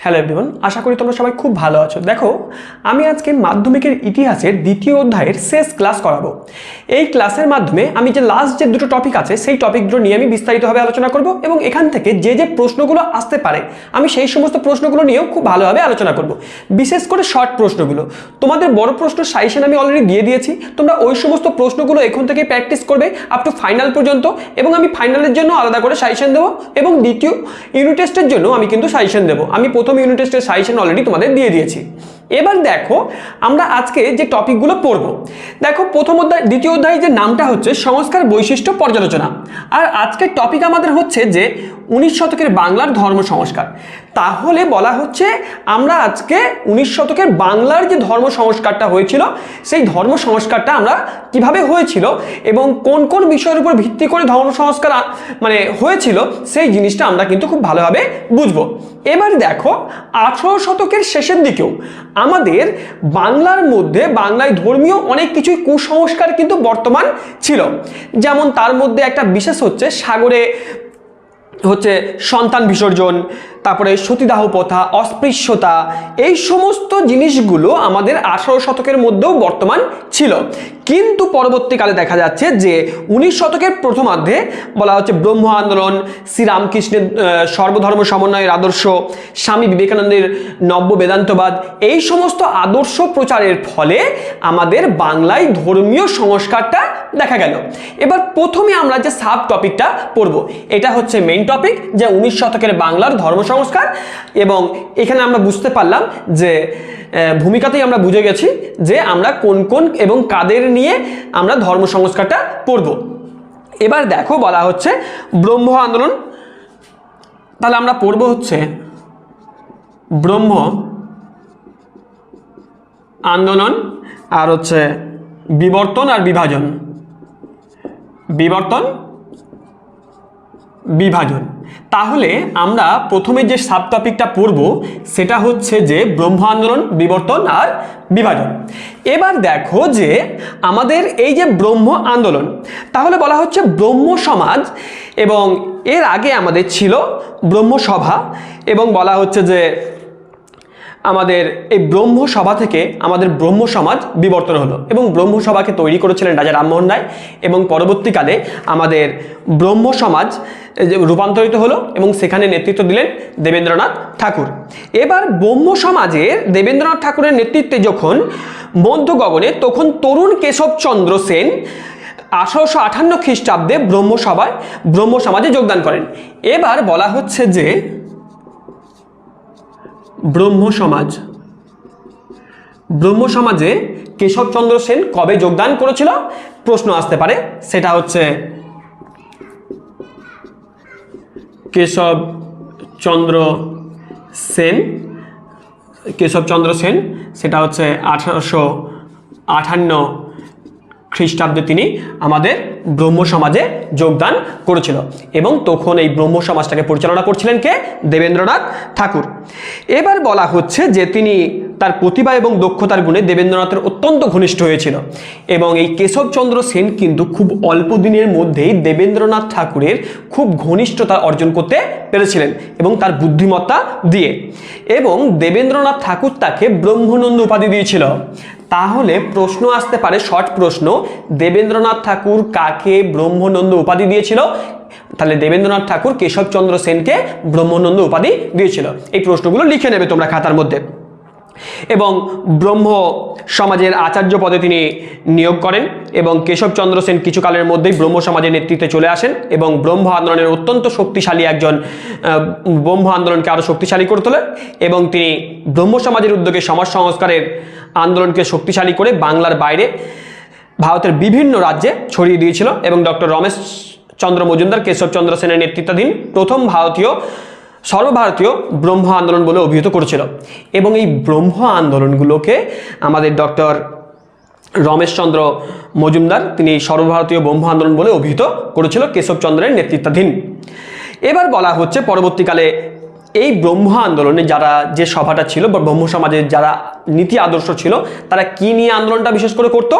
Hello everyone, আশা করি তোমরা সবাই খুব ভালো আছো। দেখো, আমি আজকে মাধ্যমিকের ইতিহাসের দ্বিতীয় অধ্যায়ের শেষ ক্লাস করাবো। এই ক্লাসের মাধ্যমে আমি যে লাস্ট যে দুটো টপিক আছে সেই টপিকগুলো নিয়ে আমি বিস্তারিতভাবে আলোচনা করব এবং এখান থেকে যে যে প্রশ্নগুলো আসতে পারে আমি সেই সমস্ত প্রশ্নগুলো নিয়েও খুব ভালোভাবে আলোচনা করব। বিশেষ করে শর্ট প্রশ্নগুলো, তোমাদের বড় প্রশ্ন সাজেশন আমি অলরেডি দিয়ে দিয়েছি, তোমরা ওই সমস্ত প্রশ্নগুলো এখন থেকে প্র্যাকটিস করবে আপ টু ফাইনাল পর্যন্ত, এবং আমি ফাইনালের জন্য আলাদা করে সাজেশন দেবো এবং দ্বিতীয় ইউনিট টেস্টের জন্য আমি কিন্তু সাজেশন দেবো। আমি প্রথম ইউনিট টেস্টের সাজেশন অলরেডি তোমাদের দিয়ে দিয়েছি। এবার দেখো আমরা আজকে যে টপিকগুলো পড়ব। দেখো প্রথম অধ্যায় দ্বিতীয় অধ্যায় যে নামটা হচ্ছে সংস্কার বৈশিষ্ট্য পর্যালোচনা, আর আজকের টপিক আমাদের হচ্ছে যে 19 শতকের বাংলার ধর্ম সংস্কার। তাহলে বলা হচ্ছে আমরা আজকে 19 শতকের বাংলার যে ধর্ম সংস্কারটা হয়েছিল সেই ধর্ম সংস্কারটা আমরা কিভাবে হয়েছিল এবং কোন কোন বিষয়ের উপর ভিত্তি করে ধর্ম সংস্কার হয়েছিল সেই জিনিসটা আমরা কিন্তু খুব ভালোভাবে বুঝবো। এবার দেখো 18 শতকের শেষের দিকেও আমাদের বাংলার মধ্যে বাংলায় ধর্মীয় অনেক কিছুই কুসংস্কার কিন্তু বর্তমান ছিল। যেমন তার মধ্যে একটা বিশেষ হচ্ছে সাগরে হচ্ছে সন্তান বিসর্জন, তারপরে সতীদাহ প্রথা, অস্পৃশ্যতা, এই সমস্ত জিনিসগুলো আমাদের 18 শতকের মধ্যেও বর্তমান ছিল। কিন্তু পরবর্তীকালে দেখা যাচ্ছে যে 19 শতকের প্রথমার্ধে বলা হচ্ছে ব্রহ্ম আন্দোলন, শ্রীরামকৃষ্ণের সর্বধর্ম সমন্বয়ের আদর্শ, স্বামী বিবেকানন্দের নব্য বেদান্তবাদ, এই সমস্ত আদর্শ প্রচারের ফলে আমাদের বাংলায় ধর্মীয় সংস্কারটা দেখা গেল। এবার প্রথমে আমরা যে সাব টপিকটা পড়ব, এটা হচ্ছে মেইন টপিক যে 19 শতকের বাংলার ধর্ম সংস্কার। এবং এখানে আমরা বুঝতে পারলাম যে ভূমিকাতেই আমরা বুঝে গেছি যে আমরা কোন কোন এবং কাদের নিয়ে আমরা ধর্ম সংস্কারটা পড়ব। এবার দেখো বলা হচ্ছে ব্রহ্ম আন্দোলন, তাহলে আমরা পড়ব হচ্ছে ব্রহ্ম আন্দোলন, আর হচ্ছে বিবর্তন আর বিভাজন, বিবর্তন বিভাজন। তাহলে আমরা প্রথমে যে সাব টপিকটা পড়ব সেটা হচ্ছে যে ব্রহ্ম আন্দোলন, বিবর্তন আর বিভাজন। এবার দেখো যে আমাদের এই যে ব্রহ্ম আন্দোলন, তাহলে বলা হচ্ছে ব্রহ্ম সমাজ, এবং এর আগে আমাদের ছিল ব্রহ্ম সভা, এবং বলা হচ্ছে যে আমাদের এই ব্রহ্ম সভা থেকে আমাদের ব্রহ্ম সমাজ বিবর্তন হলো এবং ব্রহ্ম সভাকে তৈরি করেছিলেন রাজা রামমোহন রায়, এবং পরবর্তীকালে আমাদের ব্রহ্ম সমাজ রূপান্তরিত হলো এবং সেখানে নেতৃত্ব দিলেন দেবেন্দ্রনাথ ঠাকুর। এবার ব্রহ্ম সমাজের দেবেন্দ্রনাথ ঠাকুরের নেতৃত্বে যখন মধ্য গগনে, তখন তরুণ কেশবচন্দ্র সেন 1858 খ্রিস্টাব্দে ব্রহ্ম সমাজে যোগদান করেন। এবার বলা হচ্ছে যে ব্রহ্ম সমাজে কেশবচন্দ্র সেন কবে যোগদান করেছিল প্রশ্ন আসতে পারে। সেটা হচ্ছে কেশবচন্দ্র সেন সেটা হচ্ছে 1858 খ্রিস্টাব্দে তিনি আমাদের ব্রহ্ম সমাজে যোগদান করেছিল, এবং তখন এই ব্রহ্ম সমাজটাকে পরিচালনা করছিলেন কে? দেবেন্দ্রনাথ ঠাকুর। এবার বলা হচ্ছে যে তিনি তার প্রতিভা এবং দক্ষতার গুণে দেবেন্দ্রনাথের অত্যন্ত ঘনিষ্ঠ হয়েছিল, এবং এই কেশবচন্দ্র সেন কিন্তু খুব অল্প দিনের মধ্যেই দেবেন্দ্রনাথ ঠাকুরের খুব ঘনিষ্ঠতা অর্জন করতে পেরেছিলেন এবং তার বুদ্ধিমত্তা দিয়ে, এবং দেবেন্দ্রনাথ ঠাকুর তাকে ব্রহ্মানন্দ উপাধি দিয়েছিল। তাহলে প্রশ্ন আসতে পারে, শর্ট প্রশ্ন, দেবেন্দ্রনাথ ঠাকুর কাকে ব্রহ্মানন্দ উপাধি দিয়েছিল? তাহলে দেবেন্দ্রনাথ ঠাকুর কেশবচন্দ্র সেনকে ব্রহ্মানন্দ উপাধি দিয়েছিল। এই প্রশ্নগুলো লিখে নেবে তোমরা খাতার মধ্যে। এবং ব্রহ্ম সমাজের আচার্য পদে তিনি নিয়োগ করেন, এবং কেশবচন্দ্র সেন কিছুকালের মধ্যেই ব্রহ্ম সমাজের নেতৃত্বে চলে আসেন এবং ব্রহ্ম আন্দোলনের অত্যন্ত শক্তিশালী একজন, ব্রহ্ম আন্দোলনকে আরও শক্তিশালী করে তোলেন, এবং তিনি ব্রহ্ম সমাজের উদ্যোগে সমাজ সংস্কারের আন্দোলনকে শক্তিশালী করে বাংলার বাইরে ভারতের বিভিন্ন রাজ্যে ছড়িয়ে দিয়েছিল, এবং ডক্টর রমেশচন্দ্র মজুমদার কেশবচন্দ্র সেনের নেতৃত্বাধীন প্রথম সর্বভারতীয় ব্রহ্ম আন্দোলন বলে অভিহিত করেছিল। এবং এই ব্রহ্ম আন্দোলনগুলোকে আমাদের ডক্টর রমেশচন্দ্র মজুমদার তিনি সর্বভারতীয় ব্রহ্ম আন্দোলন বলে অভিহিত করেছিল কেশবচন্দ্রের নেতৃত্বাধীন। এবার বলা হচ্ছে পরবর্তীকালে এই ব্রহ্ম আন্দোলনে যারা যে সভাটা ছিল বা ব্রহ্ম সমাজের যারা নীতি আদর্শ ছিল তারা কি নিয়ে আন্দোলনটা বিশেষ করে করতো,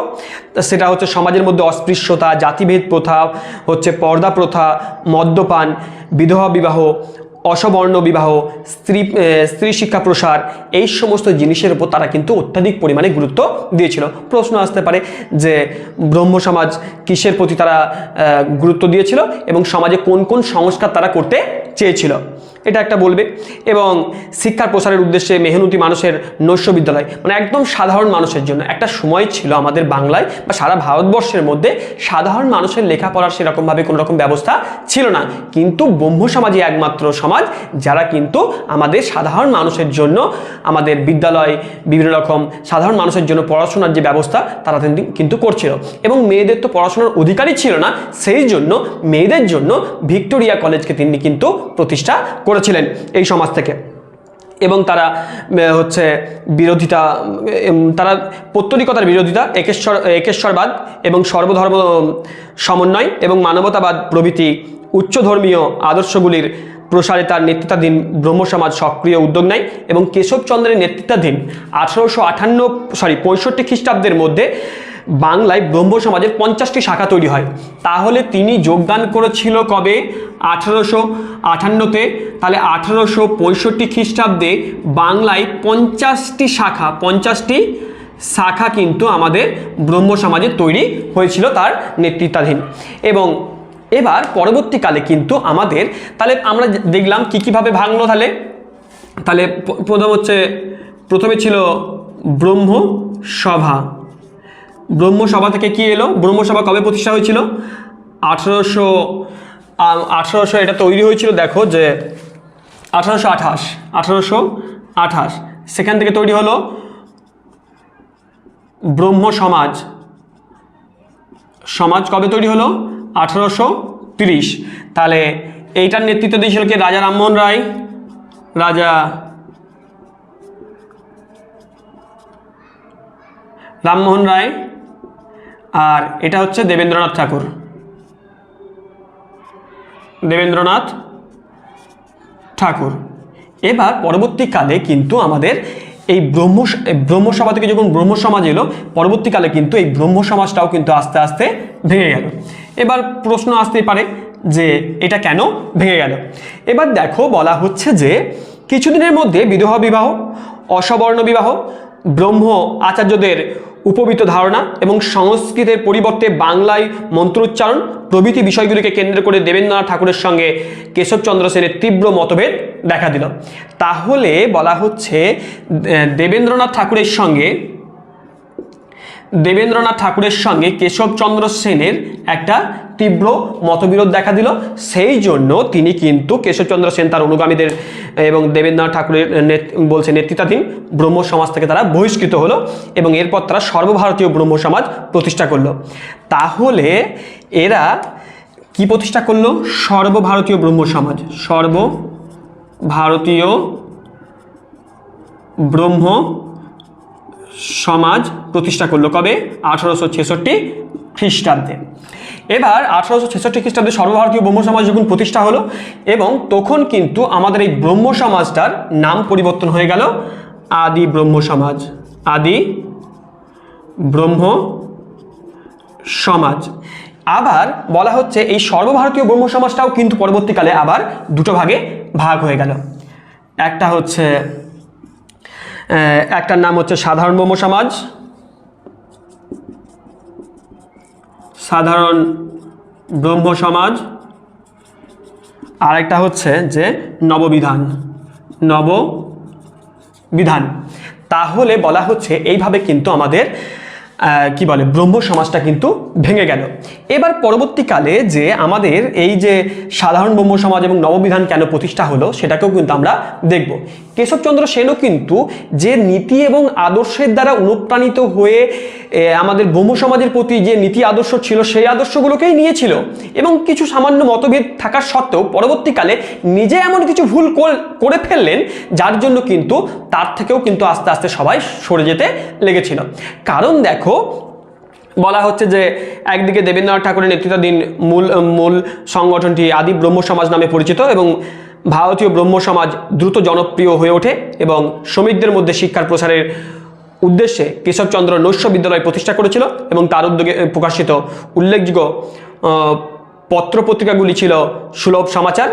সেটা হচ্ছে সমাজের মধ্যে অস্পৃশ্যতা, জাতিভেদ প্রথা, হচ্ছে পর্দা প্রথা, মদ্যপান, বিধবা বিবাহ, অসবর্ণ বিবাহ, স্ত্রী শিক্ষা প্রসার, এই সমস্ত জিনিসের উপর তারা কিন্তু অত্যাধিক পরিমাণে গুরুত্ব দিয়েছিল। প্রশ্ন আসতে পারে যে ব্রহ্ম সমাজ কিসের প্রতি তারা গুরুত্ব দিয়েছিল এবং সমাজে কোন কোন সংস্কার তারা করতে চেয়েছিল, এটা একটা বলবে। এবং শিক্ষার প্রসারের উদ্দেশ্যে মেহনতি মানুষের নৈশ বিদ্যালয়, মানে একদম সাধারণ মানুষের জন্য একটা সময় ছিল আমাদের বাংলায় বা সারা ভারতবর্ষের মধ্যে সাধারণ মানুষের লেখাপড়ার সেরকমভাবে কোনো রকম ব্যবস্থা ছিল না, কিন্তু ব্রহ্ম সমাজই একমাত্র সমাজ যারা কিন্তু আমাদের সাধারণ মানুষের জন্য আমাদের বিদ্যালয়, বিভিন্ন রকম সাধারণ মানুষের জন্য পড়াশোনার যে ব্যবস্থা তারা কিন্তু করছিল। এবং মেয়েদের তো পড়াশোনার অধিকারই ছিল না, সেই জন্য মেয়েদের জন্য ভিক্টোরিয়া কলেজকে তিনি কিন্তু প্রতিষ্ঠা করেছিলেন এই সমাজ থেকে। এবং তারা হচ্ছে বিরোধিতা, তারা পৌত্তলিকতার বিরোধিতা, একেশ্বরবাদ এবং সর্বধর্ম সমন্বয় এবং মানবতাবাদ প্রভৃতি উচ্চধর্মীয় আদর্শগুলির প্রসারে তার নেতৃত্বাধীন ব্রহ্ম সমাজ সক্রিয় উদ্যোগ নেয়। এবং কেশবচন্দ্রের নেতৃত্বাধীন 1865 খ্রিস্টাব্দের মধ্যে বাংলায় ব্রহ্ম সমাজের 50টি শাখা তৈরি হয়। তাহলে তিনি যোগদান করেছিল কবে? 1858-তে। তাহলে 1865 খ্রিস্টাব্দে বাংলায় 50টি শাখা কিন্তু আমাদের ব্রহ্ম সমাজের তৈরি হয়েছিল তার নেতৃত্বাধীন। এবং এবার পরবর্তীকালে কিন্তু আমাদের, তাহলে আমরা দেখলাম কীভাবে ভাঙলো। তাহলে প্রথমে ছিল ব্রহ্ম সভা। ব্রহ্ম সভা থেকে কি এলো? ব্রহ্ম সভা কবে প্রতিষ্ঠা হয়েছিল? 1800 এটা তৈরি হয়েছিল, দেখো যে 1828 সেখান থেকে তৈরি হলো ব্রহ্ম সমাজ কবে তৈরি হলো? 1830। তাহলে এইটার নেতৃত্ব দিয়েছিল কে? রাজা রামমোহন রায়। আর এটা হচ্ছে দেবেন্দ্রনাথ ঠাকুর। এবার পরবর্তীকালে কিন্তু আমাদের এই ব্রহ্ম সভা থেকে যখন ব্রহ্ম সমাজ এলো, পরবর্তীকালে কিন্তু এই ব্রহ্ম সমাজটাও কিন্তু আস্তে আস্তে ভেঙে গেল। এবার প্রশ্ন আসতেই পারে যে এটা কেন ভেঙে গেল? এবার দেখো, বলা হচ্ছে যে কিছুদিনের মধ্যে বিধবা বিবাহ, অসবর্ণ বিবাহ, ব্রহ্ম আচার্যদের উপবৃত ধারণা এবং সংস্কৃতের পরিবর্তে বাংলায় মন্ত্রোচ্চারণ প্রভৃতি বিষয়গুলিকে কেন্দ্র করে দেবেন্দ্রনাথ ঠাকুরের সঙ্গে কেশবচন্দ্র সেনের তীব্র মতভেদ দেখা দিল। তাহলে বলা হচ্ছে দেবেন্দ্রনাথ ঠাকুরের সঙ্গে কেশবচন্দ্র সেনের একটা তীব্র মতবিরোধ দেখা দিল। সেই জন্য তিনি কিন্তু কেশবচন্দ্র সেন তার অনুগামীদের এবং দেবেন্দ্রনাথ ঠাকুরের নেতৃত্বাধীন ব্রহ্ম সমাজ থেকে তারা বহিষ্কৃত হলো এবং এরপর তারা সর্বভারতীয় ব্রহ্ম সমাজ প্রতিষ্ঠা করলো। তাহলে এরা কি প্রতিষ্ঠা করলো? সর্বভারতীয় ব্রহ্ম সমাজ, সর্বভারতীয় ব্রহ্ম সমাজ প্রতিষ্ঠা করলো কবে? 1866 খ্রিস্টাব্দে। এবার 1866 খ্রিস্টাব্দে সর্বভারতীয় ব্রহ্ম সমাজ যখন প্রতিষ্ঠা হলো, এবং তখন কিন্তু আমাদের এই ব্রহ্ম সমাজটার নাম পরিবর্তন হয়ে গেল আদি ব্রহ্ম সমাজ। আবার বলা হচ্ছে এই সর্বভারতীয় ব্রহ্ম সমাজটাও কিন্তু পরবর্তীকালে আবার দুটো ভাগে ভাগ হয়ে গেল। একটার নাম হচ্ছে সাধারণ ব্রহ্ম সমাজ, সাধারণ ব্রহ্ম সমাজ, আর একটা হচ্ছে যে নববিধান। তাহলে বলা হচ্ছে এইভাবে কিন্তু আমাদের ব্রহ্ম সমাজটা কিন্তু ভেঙে গেল। এবার পরবর্তীকালে যে আমাদের এই যে সাধারণ ব্রহ্ম সমাজ এবং নববিধান কেন প্রতিষ্ঠা হলো সেটাকেও কিন্তু আমরা দেখব। কেশবচন্দ্র সেনও কিন্তু যে নীতি এবং আদর্শের দ্বারা অনুপ্রাণিত হয়ে আমাদের ব্রহ্ম সমাজের প্রতি যে নীতি আদর্শ ছিল সেই আদর্শগুলোকেই নিয়েছিল, এবং কিছু সামান্য মতভেদ থাকার সত্ত্বেও পরবর্তীকালে নিজে এমন কিছু ভুল করে ফেললেন যার জন্য কিন্তু তার থেকেও কিন্তু আস্তে আস্তে সবাই সরে যেতে লেগেছিল। কারণ দেখো, বলা হচ্ছে যে একদিকে দেবেন্দ্রনাথ ঠাকুরের নেতৃত্বাধীন মূল সংগঠনটি আদি ব্রহ্ম সমাজ নামে পরিচিত, এবং ভারতীয় ব্রহ্ম সমাজ দ্রুত জনপ্রিয় হয়ে ওঠে এবং শ্রমিকদের মধ্যে শিক্ষার প্রসারের উদ্দেশ্যে কেশবচন্দ্র নৈশ বিদ্যালয় প্রতিষ্ঠা করেছিল, এবং তার উদ্যোগে প্রকাশিত উল্লেখযোগ্য পত্রপত্রিকাগুলি ছিল সুলভ সমাচার,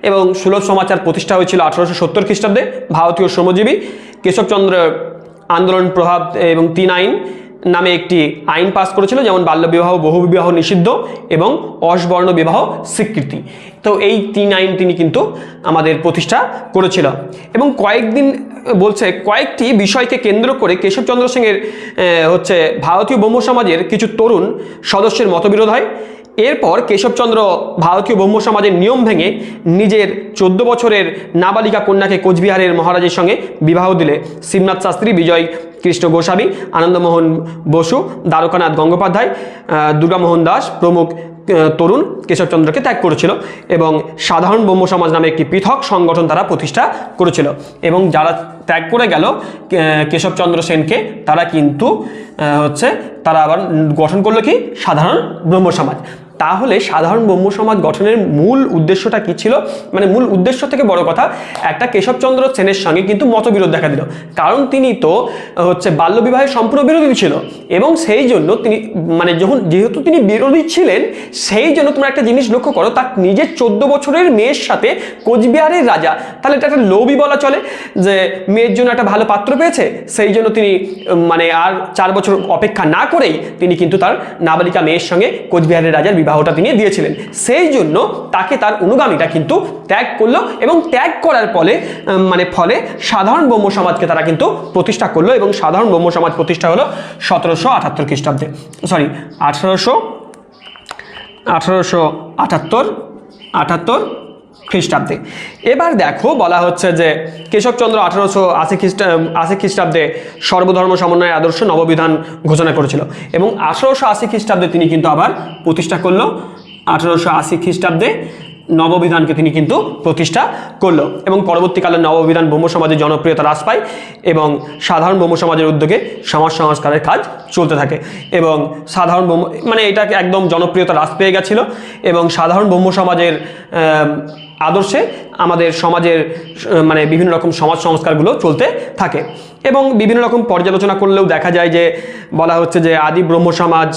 এবং সুলভ সমাচার প্রতিষ্ঠা হয়েছিল 1870 খ্রিস্টাব্দে। ভারতীয় শ্রমজীবী কেশবচন্দ্র আন্দোলন প্রভাব এবং 3 আইন নামে একটি আইন পাস করেছিল, যেমন বাল্যবিবাহ, বহুবিবাহ নিষিদ্ধ এবং অসবর্ণ বিবাহ স্বীকৃতি। তো এই 3 আইন তিনি কিন্তু আমাদের প্রতিষ্ঠা করেছিল। এবং কয়েকটি বিষয়কে কেন্দ্র করে কেশবচন্দ্র সেনের ভারতীয় ব্রহ্ম সমাজের কিছু তরুণ সদস্যের মতবিরোধ হয়। এরপর কেশবচন্দ্র ভারতীয় ব্রহ্ম সমাজের নিয়ম ভেঙে নিজের 14 বছরের নাবালিকা কন্যাকে কোচবিহারের মহারাজের সঙ্গে বিবাহ দিলে শিবনাথ শাস্ত্রী, বিজয় কৃষ্ণ গোস্বামী, আনন্দমোহন বসু, দ্বারকানাথ গঙ্গোপাধ্যায়, দুর্গামোহন দাস প্রমুখ তরুণ কেশবচন্দ্রকে ত্যাগ করেছিল এবং সাধারণ ব্রহ্ম সমাজ নামে একটি পৃথক সংগঠন তারা প্রতিষ্ঠা করেছিল। এবং যারা ত্যাগ করে গেল কেশবচন্দ্র সেনকে, তারা কিন্তু তারা আবার গঠন করলো কি সাধারণ ব্রহ্ম সমাজ। তাহলে সাধারণ ব্রহ্ম সমাজ গঠনের মূল উদ্দেশ্যটা কি ছিল? মানে মূল উদ্দেশ্য থেকে বড় কথা, একটা কেশবচন্দ্র সেনের সঙ্গে কিন্তু মতবিরোধ দেখা দিল, কারণ তিনি তো বাল্যবিবাহের সম্পূর্ণ বিরোধী ছিল। এবং সেই জন্য তিনি যেহেতু তিনি বিরোধী ছিলেন, সেই জন্য তোমরা একটা জিনিস লক্ষ্য করো, তার নিজের 14 বছরের মেয়ের সাথে কোচবিহারের রাজা, তাহলে এটা একটা লোভই বলা চলে, যে মেয়ের জন্য একটা ভালো পাত্র পেয়েছে, সেই জন্য তিনি আর 4 বছর অপেক্ষা না করেই তিনি কিন্তু তার নাবালিকা মেয়ের সঙ্গে কোচবিহারের রাজার বিবাহটা তিনি দিয়েছিলেন। সেই জন্য তাকে তার অনুগামীরা কিন্তু ত্যাগ করলো, এবং ত্যাগ করার ফলে সাধারণ ব্রহ্ম সমাজকে তারা কিন্তু প্রতিষ্ঠা করলো। এবং সাধারণ ব্রহ্ম সমাজ প্রতিষ্ঠা হলো 1778 খ্রিস্টাব্দে, 1878 খ্রিস্টাব্দে। এবার দেখো, বলা হচ্ছে যে কেশবচন্দ্র 1880 খ্রিস্টাব্দে সর্বধর্ম সমন্বয়ের আদর্শ নববিধান ঘোষণা করেছিল, এবং 1880 খ্রিস্টাব্দে তিনি কিন্তু আবার প্রতিষ্ঠা করলো। 1880 খ্রিস্টাব্দে নববিধানকে তিনি কিন্তু প্রতিষ্ঠা করলো, এবং পরবর্তীকালে নববিধান ব্রহ্ম সমাজের জনপ্রিয়তা হ্রাস পায় এবং সাধারণ ব্রহ্ম সমাজের উদ্যোগে সমাজ সংস্কারের কাজ চলতে থাকে। এবং সাধারণ ব্রহ্ম এটাকে একদম জনপ্রিয়তা হ্রাস পেয়ে গেছিল, এবং সাধারণ ব্রহ্ম সমাজের আদর্শে আমাদের সমাজের বিভিন্ন রকম সমাজ সংস্কারগুলো চলতে থাকে। এবং বিভিন্ন রকম পর্যালোচনা করলেও দেখা যায় যে বলা হচ্ছে যে আদি ব্রহ্ম সমাজ,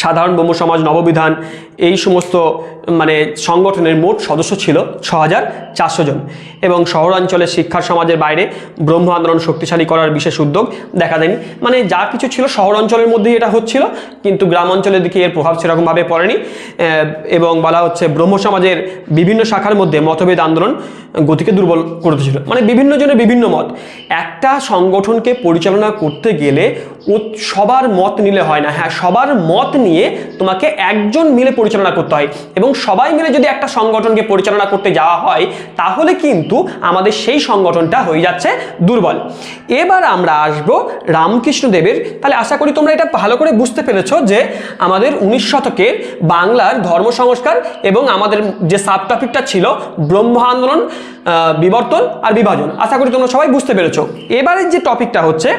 সাধারণ ব্রহ্ম সমাজ, নববিধান, এই সমস্ত সংগঠনের মোট সদস্য ছিল 6400 জন। এবং শহরাঞ্চলের শিক্ষার সমাজের বাইরে ব্রহ্ম আন্দোলন শক্তিশালী করার বিশেষ উদ্যোগ দেখা দেয়নি। যা কিছু ছিল শহর অঞ্চলের মধ্যেই এটা হচ্ছিল, কিন্তু গ্রাম অঞ্চলের দিকে এর প্রভাব সেরকমভাবে পড়েনি। এবং বলা হচ্ছে ব্রহ্ম সমাজের বিভিন্ন শাখার মধ্যে মতভেদ আন্দোলন গতিকে দুর্বল করে দিয়েছিল। বিভিন্ন জনের বিভিন্ন মত। একটা সংগঠনকে পরিচালনা করতে গেলে সবার মত নিলে হয় না। হ্যাঁ, সবার মত নিয়ে তোমাকে একজন মিলে পরিচালনা করতে হয়, এবং সবাই মিলে যদি একটা সংগঠনকে পরিচালনা করতে যাওয়া হয়, তাহলে কিন্তু আমাদের সেই সংগঠনটা হয়ে যাচ্ছে দুর্বল। এবার আমরা আসবো রামকৃষ্ণদেবের। তাহলে আশা করি তোমরা এটা ভালো করে বুঝতে পেরেছো যে আমাদের 19 শতকের বাংলার ধর্ম সংস্কার এবং আমাদের যে সাব টপিকটা ছিল ব্রহ্ম আন্দোলন, বিবর্তন আর বিভাজন, আশা করি তোমরা সবাই বুঝতে পেরেছো। এবারের যে টপিকটা হচ্ছে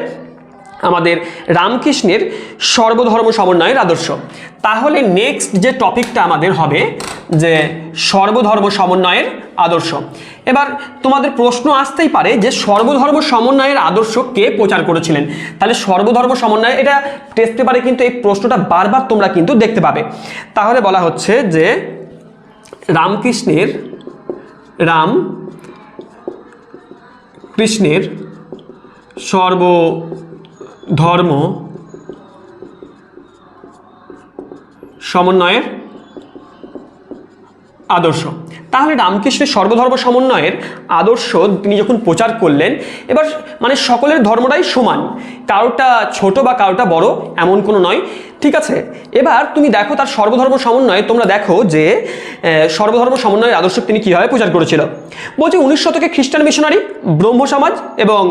আমাদের রামকৃষ্ণের সর্বধর্ম সমন্বয়ের আদর্শ। তাহলে নেক্সট যে টপিকটা আমাদের হবে যে সর্বধর্ম সমন্বয়ের আদর্শ। এবার তোমাদের প্রশ্ন আসতেই পারে যে সর্বধর্ম সমন্বয়ের আদর্শ কে প্রচার করেছিলেন? তাহলে সর্বধর্ম সমন্বয়, এটা টেস্ট পেপারে কিন্তু এই প্রশ্নটা বারবার তোমরা কিন্তু দেখতে পাবে। তাহলে বলা হচ্ছে যে রামকৃষ্ণের সর্বধর্ম সমন্বয়ের আদর্শ। তাহলে রামকৃষ্ণের সর্বধর্ম সমন্বয়ের আদর্শ তিনি যখন প্রচার করলেন, এবার সকলের ধর্মটাই সমান, কারোটা ছোট বা কারোটা বড় এমন কোনো নয়, ঠিক আছে। এবার তুমি দেখো তার সর্বধর্ম সমন্বয়ে, তোমরা দেখো যে সর্বধর্ম সমন্বয়ের আদর্শ তিনি কীভাবে প্রচার করেছিল। বলছে 19 শতকে খ্রিস্টান মিশনারি, ব্রহ্ম সমাজ এবং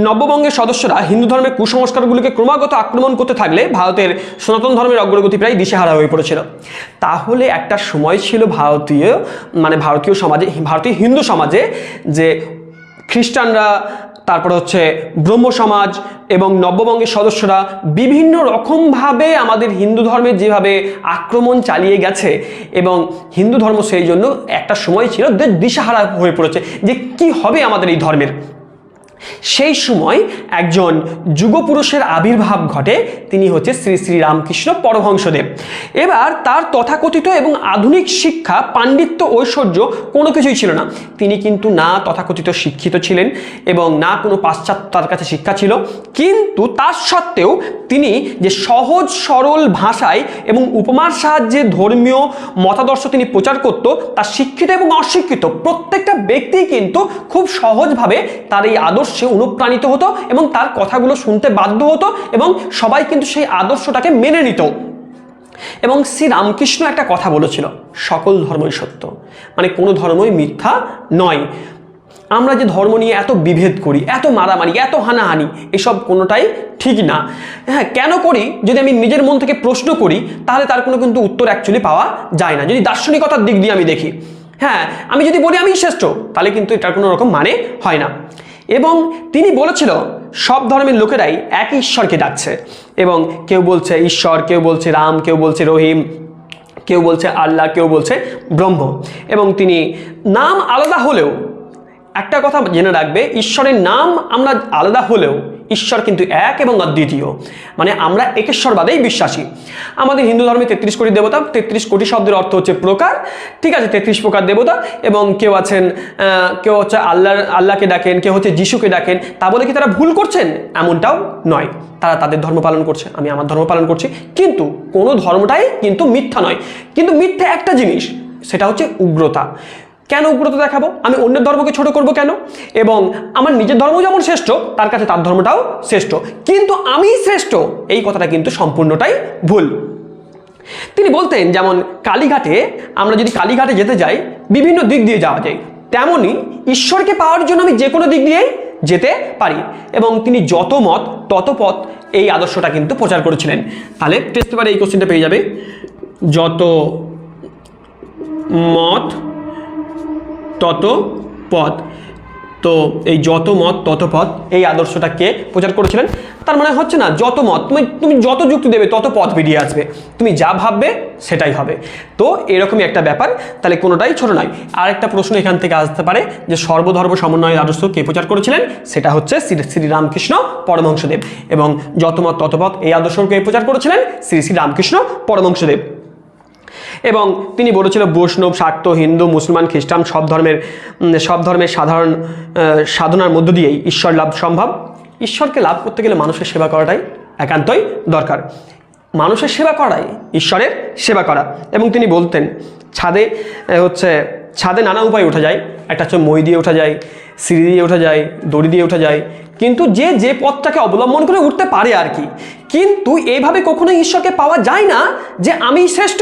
নব্যবঙ্গের সদস্যরা হিন্দু ধর্মের কুসংস্কারগুলিকে ক্রমাগত আক্রমণ করতে থাকলে ভারতের সনাতন ধর্মের অগ্রগতি প্রায় দিশেহারা হয়ে পড়েছিল। তাহলে একটা সময় ছিল ভারতীয় সমাজে, ভারতীয় হিন্দু সমাজে, যে খ্রিস্টানরা, তারপরে ব্রহ্ম সমাজ এবং নব্যবঙ্গের সদস্যরা বিভিন্ন রকমভাবে আমাদের হিন্দু ধর্মের যেভাবে আক্রমণ চালিয়ে গেছে, এবং হিন্দু ধর্ম সেই জন্য একটা সময় ছিল দিশেহারা হয়ে পড়েছে যে কি হবে আমাদের এই ধর্মের। সেই সময় একজন যুগপুরুষের আবির্ভাব ঘটে, তিনি হচ্ছে শ্রী শ্রী রামকৃষ্ণ পরমহংসদেব। এবার তার তথাকথিত এবং আধুনিক শিক্ষা, পাণ্ডিত্য, ঐশ্বর্য কোনো কিছুই ছিল না। তিনি কিন্তু না তথাকথিত শিক্ষিত ছিলেন এবং না কোনো পাশ্চাত্যের কাছে শিক্ষা ছিল, কিন্তু তার সত্ত্বেও তিনি যে সহজ সরল ভাষায় এবং উপমার সাহায্যে ধর্মীয় মতাদর্শ তিনি প্রচার করত, তার শিক্ষিত এবং অশিক্ষিত প্রত্যেকটা ব্যক্তি কিন্তু খুব সহজভাবে তার এই আদর্শে অনুপ্রাণিত হতো এবং তার কথাগুলো শুনতে বাধ্য হতো এবং সবাই কিন্তু সেই আদর্শটাকে মেনে নিত। এবং শ্রী রামকৃষ্ণ একটা কথা বলেছিল, সকল ধর্মই সত্য, মানে কোনো ধর্মই মিথ্যা নয়। আমরা যে ধর্ম নিয়ে এত বিভেদ করি, এত মারামারি, এত হানাহানি, এসব কোনোটাই ঠিক না। হ্যাঁ, কেন করি? যদি আমি নিজের মন থেকে প্রশ্ন করি তাহলে তার কোনো কিন্তু উত্তর অ্যাকচুয়ালি পাওয়া যায় না। যদি দার্শনিকতার দিক দিয়ে আমি দেখি, হ্যাঁ, আমি যদি বলি আমি শ্রেষ্ঠ, তাহলে কিন্তু এটার কোনো রকম মানে হয় না। এবং তিনি বলেছিল সব ধর্মের লোকেরাই এক ঈশ্বরকে ডাকছে, এবং কেউ বলছে ঈশ্বর, কেউ বলছে রাম, কেউ বলছে রহিম, কেউ বলছে আল্লাহ, কেউ বলছে ব্রহ্ম। এবং তিনি নাম আলাদা হলেও একটা কথা জেনে রাখবে, ঈশ্বরের নাম আমরা আলাদা হলেও ঈশ্বর কিন্তু এক এবং অদ্বিতীয়, মানে আমরা একেশ্বরবাদেই বিশ্বাসী। আমাদের হিন্দু ধর্মে 33 কোটি দেবতা, 33 কোটি শব্দের অর্থ হচ্ছে প্রকার, ঠিক আছে, 33 প্রকার দেবতা। এবং কেউ আছেন, কেউ হচ্ছে আল্লাহকে ডাকেন, কেউ হচ্ছে যিশুকে ডাকেন। তা বলে কি তারা ভুল করছেন? এমনটাও নয়, তারা তাদের ধর্ম পালন করছে, আমি আমার ধর্ম পালন করছি, কিন্তু কোনো ধর্মটাই কিন্তু মিথ্যা নয়। কিন্তু মিথ্যা একটা জিনিস, সেটা হচ্ছে উগ্রতা। কেন উগ্রতা দেখাবো? আমি অন্যের ধর্মকে ছোট করব কেন? এবং আমার নিজের ধর্ম যেমন শ্রেষ্ঠ, তার কাছে তার ধর্মটাও শ্রেষ্ঠ, কিন্তু আমি শ্রেষ্ঠ, এই কথাটা কিন্তু সম্পূর্ণটাই ভুল। তিনি বলতেন যেমন কালীঘাটে, আমরা যদি কালীঘাটে যেতে যাই বিভিন্ন দিক দিয়ে যাওয়া যায়, তেমনি ঈশ্বরকে পাওয়ার জন্য আমি যে কোনো দিক দিয়েই যেতে পারি। এবং তিনি যত মত তত পথ, এই আদর্শটা কিন্তু প্রচার করেছিলেন। তাহলে টেস্ট পেপারে এই কোশ্চেনটা পেয়ে যাবে, যত মত তত পথ। তো এই যত মত তত পথ, এই আদর্শটা কে প্রচার করেছিলেন? তার মানে হচ্ছে না যত মত, তুমি যত যুক্তি দেবে তত পথ বেরিয়ে আসবে, তুমি যা ভাববে সেটাই হবে। তো এরকমই একটা ব্যাপার, তাহলে কোনোটাই ছোট নয়। আর একটা প্রশ্ন এখান থেকে আসতে পারে যে সর্বধর্ম সমন্বয়ের আদর্শ কে প্রচার করেছিলেন? সেটা হচ্ছে শ্রী রামকৃষ্ণ পরমহংসদেব। এবং যত মত তত পথ, এই আদর্শকে কে প্রচার করেছিলেন? শ্রী শ্রী রামকৃষ্ণ পরমহংসদেব। এবং তিনি বলেছিল বৈষ্ণব, শাক্ত, হিন্দু, মুসলমান, খ্রিস্টান সব ধর্মের সাধারণ সাধনার মধ্য দিয়েই ঈশ্বর লাভ সম্ভব। ঈশ্বরকে লাভ করতে গেলে মানুষের সেবা করাটাই একান্তই দরকার। মানুষের সেবা করাই ঈশ্বরের সেবা করা। এবং তিনি বলতেন ছাদে নানা উপায়ে ওঠা যায়, একটা হচ্ছে মই দিয়ে ওঠা যায়, সিঁড়ি দিয়ে ওঠা যায়, দড়ি দিয়ে ওঠা যায়, কিন্তু যে পথটাকে অবলম্বন করে উঠতে পারে আর কি। কিন্তু এইভাবে কখনোই ঈশ্বরকে পাওয়া যায় না যে আমি শ্রেষ্ঠ,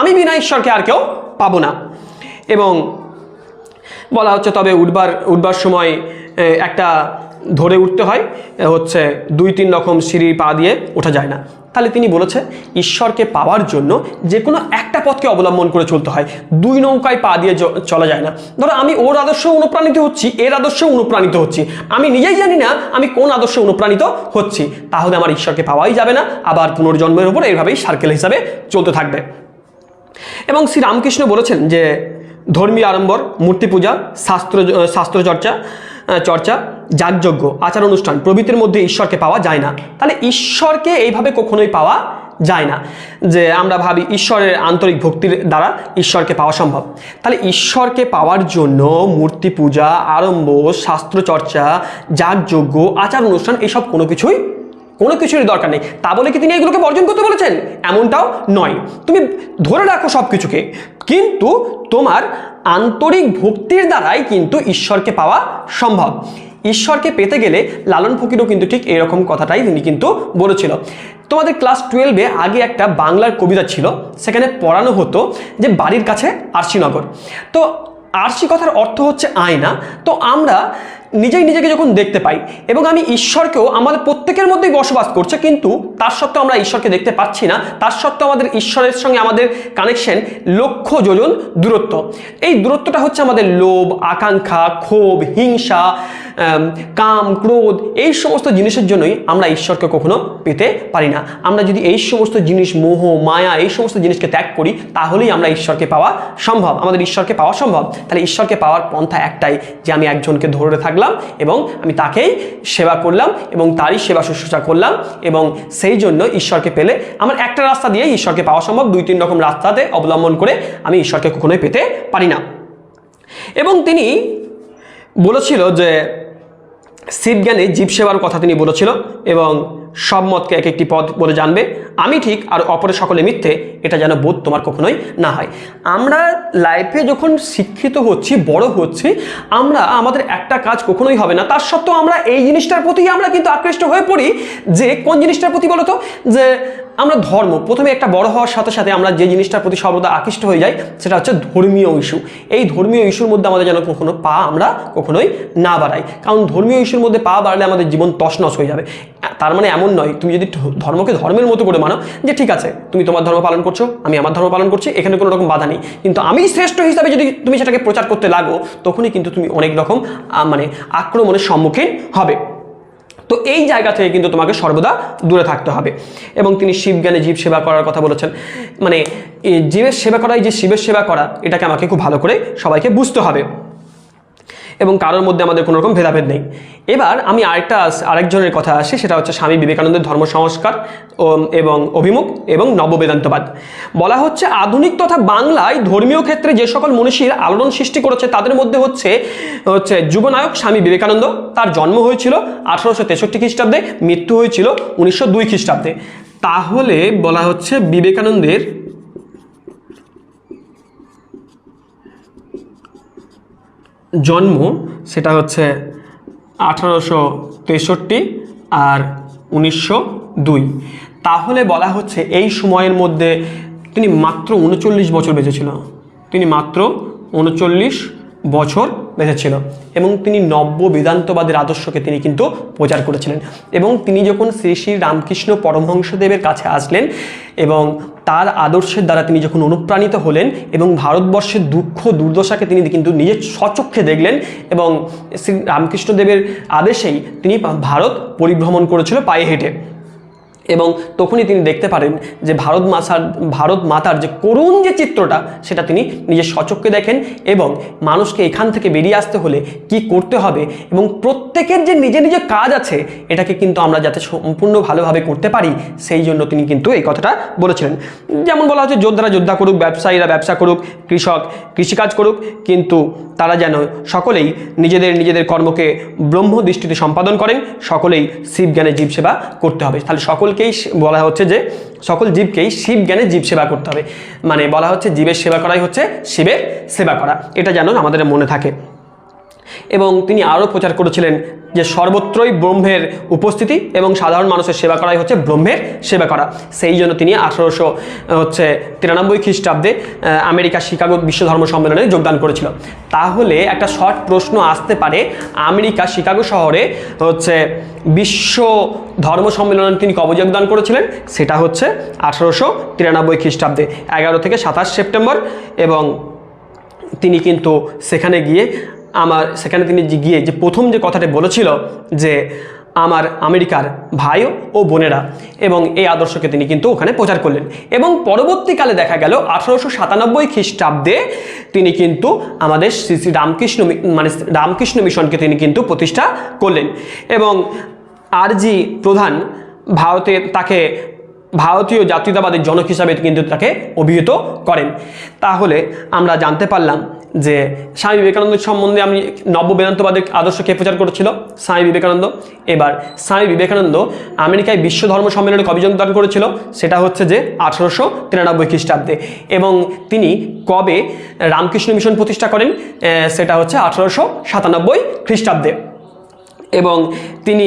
আমি বিনা ঈশ্বরকে আর কেউ পাবো না। এবং বলা হচ্ছে তবে উঠবার সময় একটা ধরে উঠতে হয়, হচ্ছে 2-3 রকম সিঁড়ি পা দিয়ে ওঠা যায় না। তাহলে তিনি বলেছে ঈশ্বরকে পাওয়ার জন্য যে কোনো একটা পথকে অবলম্বন করে চলতে হয়, 2 নৌকায় পা দিয়ে চলা যায় না। ধরো আমি ওর আদর্শে অনুপ্রাণিত হচ্ছি, এর আদর্শে অনুপ্রাণিত হচ্ছি, আমি নিজেই জানি না আমি কোন আদর্শে অনুপ্রাণিত হচ্ছি, তাহলে আমার ঈশ্বরকে পাওয়াই যাবে না, আবার পুনর্জন্মের উপর এইভাবেই সার্কেল হিসাবে চলতে থাকবে। এবং শ্রী রামকৃষ্ণ বলেছেন যে ধর্মীয় আড়ম্বর, মূর্তি পূজা, শাস্ত্র চর্চা, যাগযজ্ঞ, আচার অনুষ্ঠান প্রভৃতির মধ্যে ঈশ্বরকে পাওয়া যায় না। তাহলে ঈশ্বরকে এইভাবে কখনোই পাওয়া যায় না যে আমরা ভাবি ঈশ্বরের আন্তরিক ভক্তির দ্বারা ঈশ্বরকে পাওয়া সম্ভব। তাহলে ঈশ্বরকে পাওয়ার জন্য মূর্তি পূজা, আড়ম্বর, শাস্ত্র চর্চা, যাগযজ্ঞ, আচার অনুষ্ঠান, এইসব কোনো কিছুরই দরকার নেই। তা বলে কি তিনি এগুলোকে বর্জন করতে বলেছেন? এমনটাও নয়। তুমি ধরে রাখো সব কিছুকে, কিন্তু তোমার আন্তরিক ভক্তির দ্বারাই কিন্তু ঈশ্বরকে পাওয়া সম্ভব। ঈশ্বরকে পেতে গেলে লালন ফকিরও কিন্তু ঠিক এরকম কথাটাই তিনি কিন্তু বলেছিল। তোমাদের ক্লাস 12-এ আগে একটা বাংলার কবিতা ছিল, সেখানে পড়ানো হতো যে বাড়ির কাছে আরশিনগর। তো আরশি কথার অর্থ হচ্ছে আয়না। তো আমরা নিজেকে যখন দেখতে পাই, এবং আমি ঈশ্বরকেও আমাদের প্রত্যেকের মধ্যেই বসবাস করছে, কিন্তু তার সত্ত্বেও আমরা ঈশ্বরকে দেখতে পাচ্ছি না, তার সত্ত্বেও আমাদের ঈশ্বরের সঙ্গে আমাদের কানেকশন লক্ষ যোজন দূরত্ব। এই দূরত্বটা হচ্ছে আমাদের লোভ, আকাঙ্ক্ষা, ক্ষোভ, হিংসা, কাম, ক্রোধ, এই সমস্ত জিনিসের জন্যই আমরা ঈশ্বরকে কখনো পেতে পারি না। আমরা যদি এই সমস্ত জিনিস, মোহ, মায়া, এই সমস্ত জিনিসকে ত্যাগ করি, তাহলেই আমরা ঈশ্বরকে পাওয়া সম্ভব, আমাদের ঈশ্বরকে পাওয়া সম্ভব। তাহলে ঈশ্বরকে পাওয়ার পন্থা একটাই, যে আমি একজনকে ধরে থাকলাম এবং আমি তাকেই সেবা করলাম এবং তারই সেবা শুশ্রূষা করলাম, এবং সেই জন্য ঈশ্বরকে পেলে আমার একটা রাস্তা দিয়েই ঈশ্বরকে পাওয়া সম্ভব। 2-3 রকম রাস্তাতে অবলম্বন করে আমি ঈশ্বরকে কখনোই পেতে পারি না। এবং তিনি বলেছিল যে শিবজ্ঞানে জীব সেবার কথা তিনি বলেছিল, এবং সব মতকে এক একটি পদ বলে জানবে, আমি ঠিক আর অপরের সকলে মিথ্যে, এটা যেন বোধ তোমার কখনোই না হয়। আমরা লাইফে যখন শিক্ষিত হচ্ছি, বড় হচ্ছি, আমরা আমাদের একটা কাজ কখনোই হবে না, তার সত্ত্বেও আমরা এই জিনিসটার প্রতি আমরা কিন্তু আকৃষ্ট হয়ে পড়ি। যে কোন জিনিসটার প্রতি বলতো, যে আমরা ধর্ম, প্রথমে একটা বড় হওয়ার সাথে সাথে আমরা যে জিনিসটার প্রতি সর্বদা আকৃষ্ট হয়ে যাই, সেটা হচ্ছে ধর্মীয় ইস্যু। এই ধর্মীয় ইস্যুর মধ্যে আমাদের যেন কখনো পা আমরা কখনোই না বাড়াই, কারণ ধর্মীয় ইস্যুর মধ্যে পা বাড়লে আমাদের জীবন তছনছ হয়ে যাবে। তার মানে এমন নয়, তুমি যদি ধর্মকে ধর্মের মতো করে মানো, যে ঠিক আছে তুমি তোমার ধর্ম পালন করছো, আমি আমার ধর্ম পালন করছি, এখানে কোনো রকম বাধা নেই, কিন্তু আমি শ্রেষ্ঠ হিসাবে যদি তুমি সেটাকে প্রচার করতে লাগো, তখনই কিন্তু তুমি অনেক রকম আক্রমণের সম্মুখীন হবে। তো এই জায়গা থেকে কিন্তু তোমাকে সর্বদা দূরে থাকতে হবে। এবং তিনি শিবজ্ঞানে জীব সেবা করার কথা বলেছেন, মানে জীবের সেবা করাই যে শিবের সেবা করা, এটাকে আমাকে খুব ভালো করে সবাইকে বুঝতে হবে, এবং কারোর মধ্যে আমাদের কোনো রকম ভেদাভেদ নেই। এবার আমি আরেকজনের কথা আসি, সেটা হচ্ছে স্বামী বিবেকানন্দের ধর্ম সংস্কার এবং অভিমুখ এবং নববেদান্তবাদ। বলা হচ্ছে আধুনিক তথা বাংলায় ধর্মীয় ক্ষেত্রে যে সকল মনীষীর আলোড়ন সৃষ্টি করেছে, তাদের মধ্যে হচ্ছে যুবনায়ক স্বামী বিবেকানন্দ। তার জন্ম হয়েছিল 1863 খ্রিস্টাব্দে, মৃত্যু হয়েছিল 1902 খ্রিস্টাব্দে। তাহলে বলা হচ্ছে বিবেকানন্দের জন্ম সেটা হচ্ছে 1863 আর 1902। তাহলে বলা হচ্ছে এই সময়ের মধ্যে তিনি মাত্র 39 বছর বেঁচেছিল, তিনি মাত্র 39 বছর বেঁচেছিল, এবং তিনি নব্য বেদান্তবাদের আদর্শকে তিনি কিন্তু প্রচার করেছিলেন। এবং তিনি যখন শ্রী শ্রী রামকৃষ্ণ পরমহংসদেবের কাছে আসলেন এবং তার আদর্শের দ্বারা তিনি যখন অনুপ্রাণিত হলেন এবং ভারতবর্ষের দুঃখ দুর্দশাকে তিনি কিন্তু নিজের স্বচক্ষে দেখলেন, এবং শ্রী রামকৃষ্ণদেবের আদেশেই তিনি ভারত পরিভ্রমণ করেছিল পায়ে হেঁটে, এবং তখনই তিনি দেখতে পারেন যে ভারত মাতার যে করুণ যে চিত্রটা, সেটা তিনি নিজের স্বচক্ষে দেখেন, এবং মানুষকে এখান থেকে বেরিয়ে আসতে হলে কি করতে হবে, এবং প্রত্যেকের যে নিজের নিজের কাজ আছে, এটাকে কিন্তু আমরা যাতে সম্পূর্ণ ভালোভাবে করতে পারি, সেই জন্য তিনি কিন্তু এই কথাটা বলেছিলেন। যেমন বলা হচ্ছে যোদ্ধারা যোদ্ধা করুক, ব্যবসায়ীরা ব্যবসা করুক, কৃষক কৃষিকাজ করুক, কিন্তু তারা যেন সকলেই নিজেদের কর্মকে ব্রহ্ম দৃষ্টিতে সম্পাদন করেন, সকলেই শিব জ্ঞানে জীব সেবা করতে হবে। তাহলে সকলকেই বলা হচ্ছে যে সকল জীবকেই শিব জ্ঞানে জীব সেবা করতে হবে, মানে বলা হচ্ছে জীবের সেবা করাই হচ্ছে শিবের সেবা করা, এটা যেন আমাদের মনে থাকে। এবং তিনি আরও প্রচার করেছিলেন যে সর্বত্রই ব্রহ্মের উপস্থিতি এবং সাধারণ মানুষের সেবা করাই হচ্ছে ব্রহ্মের সেবা করা। সেই জন্য তিনি 1893 খ্রিস্টাব্দে আমেরিকা শিকাগো বিশ্ব ধর্ম সম্মেলনে যোগদান করেছিল। তাহলে একটা শর্ট প্রশ্ন আসতে পারে, আমেরিকা শিকাগো শহরে বিশ্ব ধর্ম সম্মেলনে তিনি কবে যোগদান করেছিলেন? সেটা হচ্ছে 1893 খ্রিস্টাব্দে 11 থেকে 27 সেপ্টেম্বর। এবং তিনি কিন্তু সেখানে তিনি গিয়ে যে প্রথম যে কথাটা বলেছিল যে আমার আমেরিকার ভাই ও বোনেরা, এবং এই আদর্শকে তিনি কিন্তু ওখানে প্রচার করলেন। এবং পরবর্তীকালে দেখা গেল 1897 খ্রিস্টাব্দে তিনি কিন্তু আমাদের শ্রী শ্রী রামকৃষ্ণ মিশনকে তিনি কিন্তু প্রতিষ্ঠা করলেন, এবং আর.জি. প্রধান তাকে ভারতীয় জাতীয়তাবাদের জনক হিসাবে কিন্তু তাকে অভিহিত করেন। তাহলে আমরা জানতে পারলাম যে স্বামী বিবেকানন্দের সম্বন্ধে আমি নব্য বেদান্তবাদের আদর্শকে প্রচার করেছিল স্বামী বিবেকানন্দ। এবার স্বামী বিবেকানন্দ আমেরিকায় বিশ্ব ধর্ম সম্মেলনে কবে যোগদান করেছিল? সেটা হচ্ছে যে 1893 খ্রিস্টাব্দে। এবং তিনি কবে রামকৃষ্ণ মিশন প্রতিষ্ঠা করেন? সেটা হচ্ছে 1897 খ্রিস্টাব্দে। এবং তিনি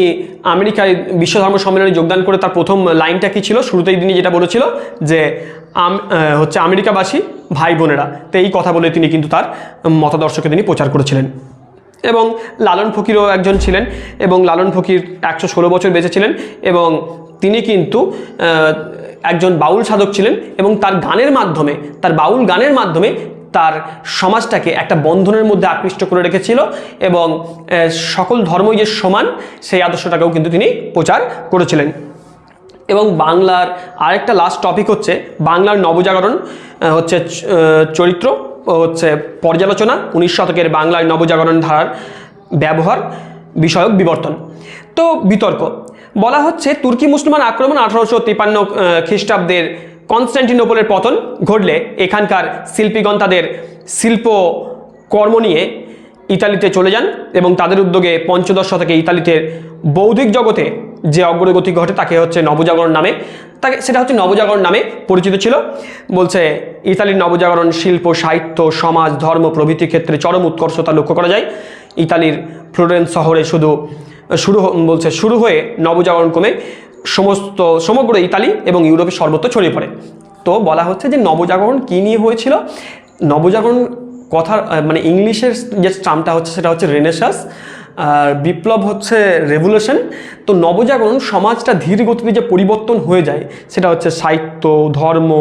আমেরিকায় বিশ্ব ধর্ম সম্মেলনে যোগদান করে তার প্রথম লাইনটা কী ছিল? শুরুতেই তিনি যেটা বলেছিল যে আমেরিকাবাসী ভাই বোনেরা, তো এই কথা বলে তিনি কিন্তু তার মতাদর্শকে তিনি প্রচার করেছিলেন। এবং লালন ফকিরও একজন ছিলেন, এবং লালন ফকির 116 বছর বেঁচে ছিলেন, এবং তিনি কিন্তু একজন বাউল সাধক ছিলেন, এবং তার বাউল গানের মাধ্যমে তার সমাজটাকে একটা বন্ধনের মধ্যে আকৃষ্ট করে রেখেছিল এবং সকল ধর্মই যে সমান সেই আদর্শটাকেও কিন্তু তিনি প্রচার করেছিলেন। এবং বাংলার আরেকটা লাস্ট টপিক হচ্ছে বাংলার নবজাগরণ হচ্ছে চরিত্র হচ্ছে পর্যালোচনা, 19 শতকের বাংলার নবজাগরণ ধারার ব্যবহার বিষয়ক বিবর্তন। তো বিতর্ক বলা হচ্ছে তুর্কি মুসলমান আক্রমণ 1853 খ্রিস্টাব্দের কনস্ট্যান্টিনোপলের পতন ঘটলে এখানকার শিল্পীগণ তাদের শিল্প কর্ম নিয়ে ইতালিতে চলে যান এবং তাদের উদ্যোগে পঞ্চদশ শতকে ইতালিতে বৌদ্ধিক জগতে যে অগ্রগতি ঘটে তাকে হচ্ছে নবজাগরণ নামে সেটা হচ্ছে নবজাগরণ নামে পরিচিত ছিল। বলছে ইতালির নবজাগরণ শিল্প, সাহিত্য, সমাজ, ধর্ম প্রভৃতি ক্ষেত্রে চরম উৎকর্ষতা লক্ষ্য করা যায়। ইতালির ফ্লোরেন্স শহরে শুরু হয়ে নবজাগরণ ক্রমে সমগ্র ইতালি এবং ইউরোপে সর্বত্র ছড়িয়ে পড়ে। তো বলা হচ্ছে যে নবজাগরণ কী নিয়ে হয়েছিল। নবজাগরণ কথা মানে ইংলিশের যে টার্মটা হচ্ছে সেটা হচ্ছে রেনেসাঁস, আর বিপ্লব হচ্ছে রেভলিউশন। তো নবজাগরণ সমাজটা ধীর গতিতে যে পরিবর্তন হয়ে যায় সেটা হচ্ছে সাহিত্য, ধর্ম,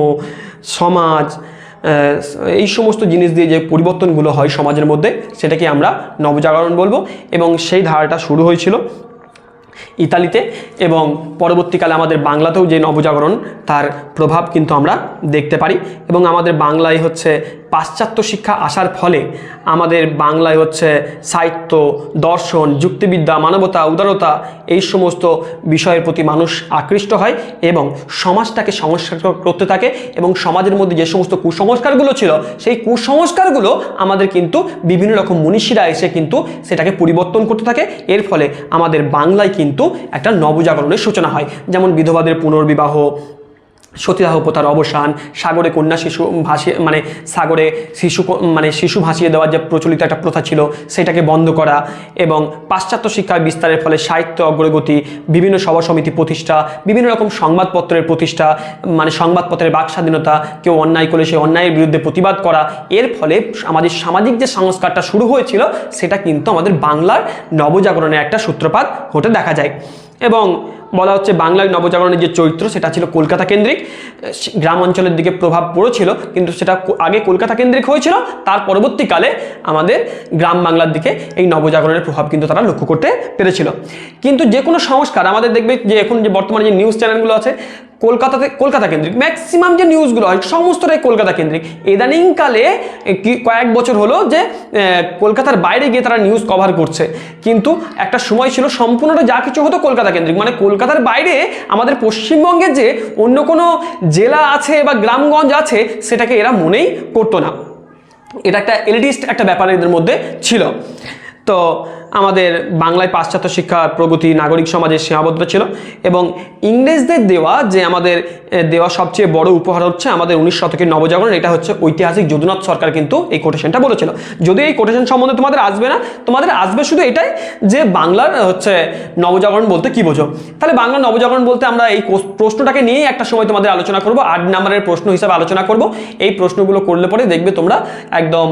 সমাজ, এই সমস্ত জিনিস দিয়ে যে পরিবর্তনগুলো হয় সমাজের মধ্যে সেটাকে আমরা নবজাগরণ বলবো। এবং সেই ধারাটা শুরু হয়েছিল ইতালিতে এবং পরবর্তীকালে আমাদের বাংলাতেও যে নবজাগরণ তার প্রভাব কিন্তু আমরা দেখতে পারি। এবং আমাদের বাংলায় হচ্ছে পাশ্চাত্য শিক্ষা আসার ফলে আমাদের বাংলায় হচ্ছে সাহিত্য, দর্শন, যুক্তিবিদ্যা, মানবতা, উদারতা এই সমস্ত বিষয়ের প্রতি মানুষ আকৃষ্ট হয় এবং সমাজটাকে সংস্কার করতে থাকে এবং সমাজের মধ্যে যে সমস্ত কুসংস্কারগুলো ছিল সেই কুসংস্কারগুলো আমাদের কিন্তু বিভিন্ন রকম মনীষীরা এসে কিন্তু সেটাকে পরিবর্তন করতে থাকে। এর ফলে আমাদের বাংলায় কিন্তু একটা নবজাগরণের সূচনা হয়, যেমন বিধবাদের পুনর্বিবাহ, সতীদাহ প্রথার অবসান, সাগরে কন্যা শিশু ভাসিয়ে সাগরে শিশু ভাসিয়ে দেওয়ার যে প্রচলিত একটা প্রথা ছিল সেটাকে বন্ধ করা এবং পাশ্চাত্য শিক্ষার বিস্তারের ফলে সাহিত্য অগ্রগতি, বিভিন্ন সভা সমিতি প্রতিষ্ঠা, বিভিন্ন রকম সংবাদপত্রের প্রতিষ্ঠা, সংবাদপত্রের বাক স্বাধীনতা, কেউ অন্যায় করলে সেই অন্যায়ের বিরুদ্ধে প্রতিবাদ করা। এর ফলে আমাদের সামাজিক যে সংস্কারটা শুরু হয়েছিল সেটা কিন্তু আমাদের বাংলার নবজাগরণের একটা সূত্রপাত হতে দেখা যায়। এবং বলা হচ্ছে বাংলার নবজাগরণের যে চরিত্র সেটা ছিল কলকাতা কেন্দ্রিক। গ্রাম অঞ্চলের দিকে প্রভাব পড়েছিল কিন্তু সেটা আগে কলকাতা কেন্দ্রিক হয়েছিল, তার পরবর্তীকালে আমাদের গ্রাম বাংলার দিকে এই নবজাগরণের প্রভাব কিন্তু তারা লক্ষ্য করতে পেরেছিল। কিন্তু যে কোনো সংস্কার আমাদের দেখবে যে এখন যে বর্তমানে যে নিউজ চ্যানেলগুলো আছে কলকাতা কেন্দ্রিক, ম্যাক্সিমাম যে নিউজগুলো হয় সমস্তটাই কলকাতা কেন্দ্রিক। ইদানিংকালে কয়েক বছর হলো যে কলকাতার বাইরে গিয়ে তারা নিউজ কভার করছে, কিন্তু একটা সময় ছিল সম্পূর্ণটা যা কিছু হতো কলকাতা কেন্দ্রিক। কলকাতার বাইরে আমাদের পশ্চিমবঙ্গের যে অন্য কোনো জেলা আছে বা গ্রামগঞ্জ আছে সেটাকে এরা মনেই করতো না। এটা একটা এলিটিস্ট একটা ব্যাপার এদের মধ্যে ছিল। তো আমাদের বাংলায় পাশ্চাত্য শিক্ষা প্রগতি নাগরিক সমাজের সীমাবদ্ধ ছিল এবং ইংরেজদের দেওয়া সবচেয়ে বড় উপহার হচ্ছে আমাদের 19 শতকের নবজাগরণ। এটা হচ্ছে ঐতিহাসিক যদুনাথ সরকার কিন্তু এই কোটেশনটা বলেছিল। যদি এই কোটেশন সম্বন্ধে তোমাদের আসবে না, তোমাদের আসবে শুধু এটাই যে বাংলার হচ্ছে নবজাগরণ বলতে কি বোঝো। তাহলে বাংলা নবজাগরণ বলতে আমরা এই প্রশ্নটাকে নিয়েই একটা সময় তোমাদের আলোচনা করব, 8 নম্বরের প্রশ্ন হিসাবে আলোচনা করব। এই প্রশ্নগুলো করলে পরে দেখবে তোমরা একদম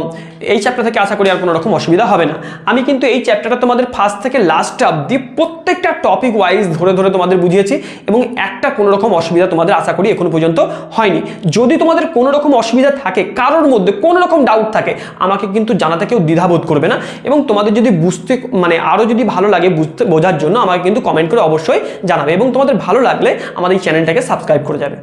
এই চ্যাপ্টার থেকে আশা করি আর কোনো রকম অসুবিধা হবে না। আমি কিন্তু এই চ্যাপ্টারটা তোমাদের ফার্স্ট থেকে লাস্ট অবধি প্রত্যেকটা টপিক ওয়াইজ ধরে তোমাদের বুঝিয়েছি এবং একটা কোনো রকম অসুবিধা তোমাদের আশা করি এখন পর্যন্ত হয়নি। যদি তোমাদের কোনো রকম অসুবিধা থাকে, কারোর মধ্যে কোনো রকম ডাউট থাকে, আমাকে কিন্তু জানাতে কেউ দ্বিধাবোধ করবে না। এবং তোমাদের যদি বুঝতে আরও যদি ভালো লাগে বোঝার জন্য আমাকে কিন্তু কমেন্ট করে অবশ্যই জানাবে এবং তোমাদের ভালো লাগলে আমাদের এই চ্যানেলটাকে সাবস্ক্রাইব করে যাবে।